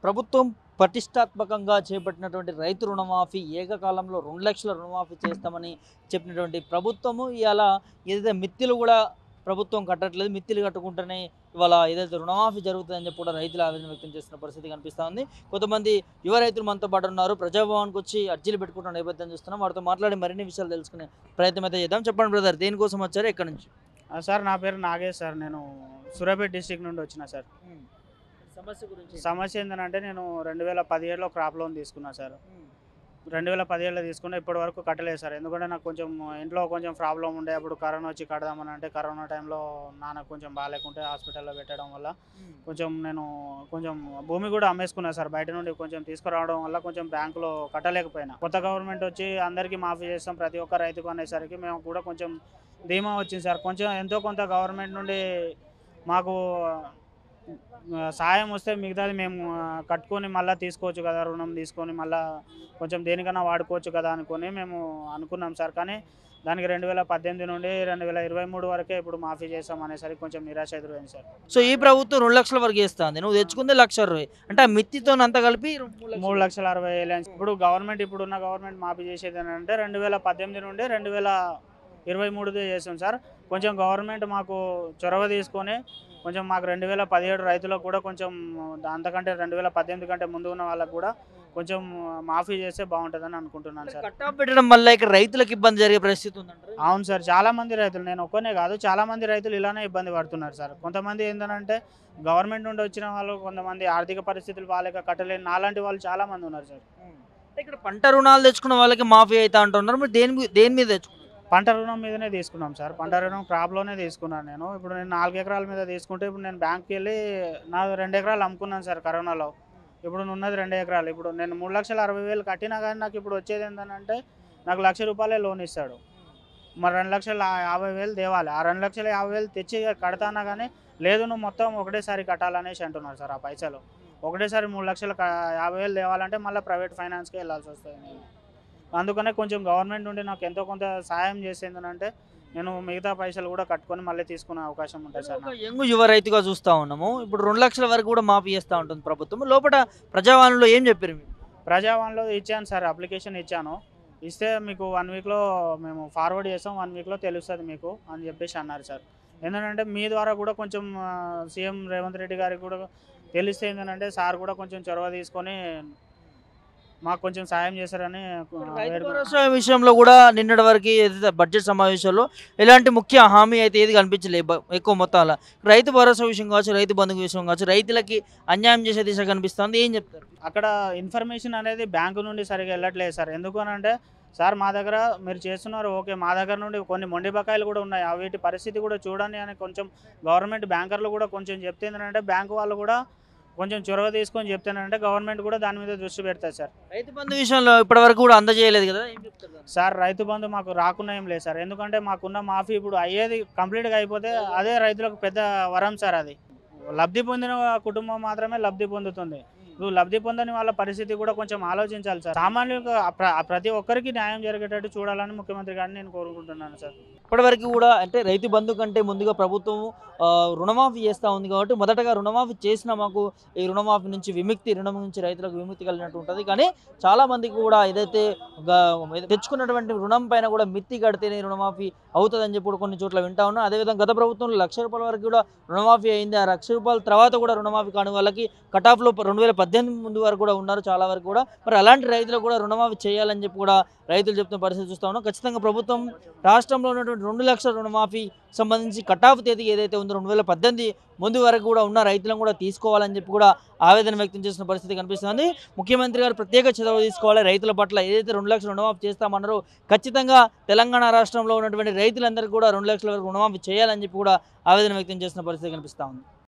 ప్రభుత్వం ప్రతిష్టాత్మకంగా చేపట్టినటువంటి రైతు రుణమాఫీ ఏకకాలంలో 2 లక్షల రుణమాఫీ చేస్తామని చెప్పినటువంటి ప్రభుత్వము ఇవాళ ఏదైతే మిత్తిలు కూడా ప్రభుత్వం కట్టట్లేదు, మిత్తిలు కట్టుకుంటేనే ఇవాళ ఏదైతే రుణమాఫీ జరుగుతుందని చెప్పి కూడా రైతులు ఆవేదన వ్యక్తం చేస్తున్న పరిస్థితి కనిపిస్తూ ఉంది. కొంతమంది యువ రైతులు మనతో పాటు ఉన్నారు. ప్రజాభవన్కి వచ్చి అర్జీలు పెట్టుకుంటున్న నేపథ్యం చూస్తున్నాం. వారితో మాట్లాడి మరిన్ని విషయాలు తెలుసుకునే ప్రయత్నం అయితే చేద్దాం. చెప్పండి బ్రదర్, దేనికోసం వచ్చారు, ఎక్కడి నుంచి? సార్ నా పేరు నాగేష్ సార్. నేను సూర్యాపేట డిస్టిక్ నుండి వచ్చిన సార్. సమస్య గురించి సమస్య ఏంటంటే నేను 2017లో క్రాప్ లోన్ తీసుకున్నా సార్. 2017లో తీసుకున్నా, ఇప్పటి వరకు కట్టలేదు సార్. ఎందుకంటే నాకు కొంచెం ఇంట్లో కొంచెం ప్రాబ్లం ఉండే, అప్పుడు కరోనా వచ్చి కడదామని అంటే కరోనా టైంలో నాన్నకు కొంచెం బాగాలేకుంటే హాస్పిటల్లో పెట్టడం వల్ల నేను కొంచెం భూమి కూడా అమ్మేసుకున్నా సార్. బయట నుండి కొంచెం తీసుకురావడం వల్ల కొంచెం బ్యాంకులో కట్టలేకపోయినా. కొత్త గవర్నమెంట్ వచ్చి అందరికీ మాఫీ చేస్తాం ప్రతి ఒక్క రైతుకు అనేసరికి మేము కూడా కొంచెం ధీమా వచ్చింది సార్. కొంచెం ఎంతో కొంత గవర్నమెంట్ నుండి మాకు సాయం వస్తే మిగతాది మేము కట్టుకొని మళ్ళీ తీసుకోవచ్చు కదా, రుణం తీసుకొని మళ్ళీ కొంచెం దేనికన్నా వాడుకోవచ్చు కదా అనుకొని మేము అనుకున్నాం సార్. కానీ దానికి 2018 నుండి 2023 వరకే ఇప్పుడు మాఫీ చేస్తాం అనేసరికి కొంచెం నిరాశ ఎదురైంది సార్. సో ఈ ప్రభుత్వం 2 లక్షల వరకు ఇస్తుంది, నువ్వు తెచ్చుకుందే 1,20,000 అంటే ఆ మిత్తితో అంతా కలిపి 3,60,000. ఇప్పుడు గవర్నమెంట్ ఇప్పుడున్న గవర్నమెంట్ మాఫీ చేసేది అంటే 2018 నుండి 2023 చేస్తాం సార్. కొంచెం గవర్నమెంట్ మాకు చొరవ తీసుకొని కొంచెం మాకు 2017 రైతులకు కూడా కొంచెం అంతకంటే 2018 కంటే ముందు ఉన్న వాళ్ళకు కూడా కొంచెం మాఫీ చేస్తే బాగుంటుందని అనుకుంటున్నాను సార్. కట్టా పెట్టడం వల్ల ఇక్కడ రైతులకు ఇబ్బంది జరిగే పరిస్థితి ఉందంటారు. అవును సార్, చాలా మంది రైతులు, నేను ఒక్కనే కాదు చాలా మంది రైతులు ఇలానే ఇబ్బంది పడుతున్నారు సార్. కొంతమంది ఏంటంటే గవర్నమెంట్ నుండి వచ్చిన వాళ్ళు, కొంతమంది ఆర్థిక పరిస్థితులు బాగాలేక కట్టలేని నాలాంటి వాళ్ళు చాలా మంది ఉన్నారు సార్. ఇక్కడ పంట రుణాలు తెచ్చుకున్న వాళ్ళకి మాఫీ అవుతా అంటున్నారు, మరి దేని మీద తెచ్చుకున్నారు? పంట రుణం మీదనే తీసుకున్నాం సార్. పంట రుణం క్రాప్లోనే తీసుకున్నాను నేను. ఇప్పుడు నేను 4 ఎకరాల మీద తీసుకుంటే ఇప్పుడు నేను బ్యాంక్కి వెళ్ళి నా 2 ఎకరాలు అమ్ముకున్నాను సార్ కరోనాలో. ఇప్పుడు ఉన్నది 2 ఎకరాలు. ఇప్పుడు నేను 3,60,000 కట్టినా కానీ నాకు ఇప్పుడు వచ్చేది ఏంటంటే నాకు ₹1,00,000 లోన్ ఇస్తాడు. మరి 2,50,000 తేవాలి. ఆ 2,50,000 తెచ్చి కడతానా కానీ లేదు, నువ్వు మొత్తం ఒకటేసారి కట్టాలనేసి అంటున్నారు సార్. ఆ పైసలు ఒకటేసారి 3,50,000 తేవాలంటే మళ్ళీ ప్రైవేట్ ఫైనాన్స్కి వెళ్ళాల్సి వస్తుంది నేను. అందుకనే కొంచెం గవర్నమెంట్ నుండి నాకు ఎంతో కొంత సాయం చేసేందునంటే నేను మిగతా పైసలు కూడా కట్టుకొని మళ్ళీ తీసుకునే అవకాశం ఉంటుంది సార్. యంగ్ యువ రైతుగా చూస్తూ ఉన్నాము. ఇప్పుడు 2 లక్షల వరకు కూడా మాఫీ చేస్తూ ఉంటుంది ప్రభుత్వం. లోపల ప్రజావాణిలో ఏం చెప్పారు మీరు? ప్రజావాణిలో ఇచ్చాను సార్, అప్లికేషన్ ఇచ్చాను. ఇస్తే మీకు 1 వీక్లో మేము ఫార్వర్డ్ చేస్తాం, 1 వీక్లో తెలుస్తుంది మీకు అని చెప్పేసి అన్నారు సార్. ఏంటంటే మీ ద్వారా కూడా కొంచెం సీఎం రేవంత్ రెడ్డి గారికి కూడా తెలిస్తే ఏంటంటే సార్ కూడా కొంచెం చొరవ తీసుకొని మాకు కొంచెం సాయం చేశారని. రైతు భరోసా విషయంలో కూడా నిన్నటి వరకు ఏదైతే బడ్జెట్ సమావేశంలో ఎలాంటి ముఖ్య హామీ అయితే ఏది కనిపించలేదు ఎక్కువ మొత్తాల. రైతు భరోసా విషయం కావచ్చు, రైతు బంధు విషయం కావచ్చు, రైతులకి అన్యాయం చేసే దిశ కనిపిస్తుంది. ఏం చెప్తారు? అక్కడ ఇన్ఫర్మేషన్ అనేది బ్యాంకు నుండి సరిగా వెళ్ళట్లేదు సార్. ఎందుకు అంటే సార్ మా దగ్గర మీరు చేస్తున్నారు ఓకే, మా దగ్గర నుండి కొన్ని మొండి బకాయిలు కూడా ఉన్నాయి, వీటి పరిస్థితి కూడా చూడండి అని కొంచెం గవర్నమెంట్ బ్యాంకర్లు కూడా కొంచెం చెప్తే ఏంటంటే బ్యాంకు వాళ్ళు కూడా కొంచెం చొరవ తీసుకొని చెప్తానంటే గవర్నమెంట్ కూడా దాని మీద దృష్టి పెడతారు సార్. రైతు బంధు విషయంలో ఇప్పటివరకు కూడా అందజేయలేదు కదా, ఏం చెప్తారు సార్? రైతు బంధు మాకు రాకుండా ఏం లేదు సార్. ఎందుకంటే మాకున్న మాఫీ ఇప్పుడు అయ్యేది కంప్లీట్గా అయిపోతే అదే రైతులకు పెద్ద వరం సార్. అది లబ్ధి పొందిన కుటుంబం మాత్రమే లబ్ధి పొందుతుంది. ఇప్పుడు లబ్ధి పొందని వాళ్ళ పరిస్థితి కూడా కొంచెం ఆలోచించాలి సార్. సామాన్యులకు ప్రతి ఒక్కరికి న్యాయం జరిగేటట్టు చూడాలని ముఖ్యమంత్రి గారిని నేను కోరుకుంటున్నాను సార్. ఇప్పటివరకు కూడా అంటే రైతు బంధు కంటే ముందుగా ప్రభుత్వం రుణమాఫీ చేస్తూ ఉంది కాబట్టి మొదటగా రుణమాఫీ చేసినా మాకు ఈ రుణమాఫీ నుంచి రుణం నుంచి రైతులకు విముక్తి కలిగినట్టు ఉంటుంది. కానీ చాలామందికి కూడా ఏదైతే తెచ్చుకున్నటువంటి రుణం పైన కూడా మిత్తి కడితేనే రుణమాఫీ అవుతుందని చెప్పి కూడా కొన్ని చోట్ల వింటా ఉన్నాం. అదేవిధంగా గత ప్రభుత్వంలో ₹1,00,000 వరకు కూడా రుణమాఫీ అయింది. ఆ ₹1,00,000 తర్వాత కూడా రుణమాఫీ కాని వాళ్ళకి కటాఫ్లో 2018 ముందు వరకు కూడా ఉన్నారు చాలా వరకు కూడా. మరి అలాంటి రైతులకు కూడా రుణమాఫీ చేయాలని చెప్పి కూడా రైతులు చెప్తున్న పరిస్థితి చూస్తూ ఉన్నాం. ఖచ్చితంగా ప్రభుత్వం రాష్ట్రంలో ఉన్నటువంటి 2 లక్షల రుణమాఫీ సంబంధించి కటాఫ్ తేదీ ఏదైతే ఉందో 2018 ముందు వరకు కూడా ఉన్న రైతులను కూడా తీసుకోవాలని చెప్పి కూడా ఆవేదన వ్యక్తం చేసిన పరిస్థితి కనిపిస్తుంది. ముఖ్యమంత్రి గారు ప్రత్యేక చొరవ తీసుకోవాలి రైతుల పట్ల. ఏదైతే 2 లక్షల రుణమాఫీ చేస్తామన్నారో ఖచ్చితంగా తెలంగాణ రాష్ట్రంలో ఉన్నటువంటి రైతులందరికీ కూడా 2 లక్షల వరకు రుణమాఫీ చేయాలని చెప్పి కూడా ఆవేదన వ్యక్తం చేసిన పరిస్థితి కనిపిస్తూ ఉంది.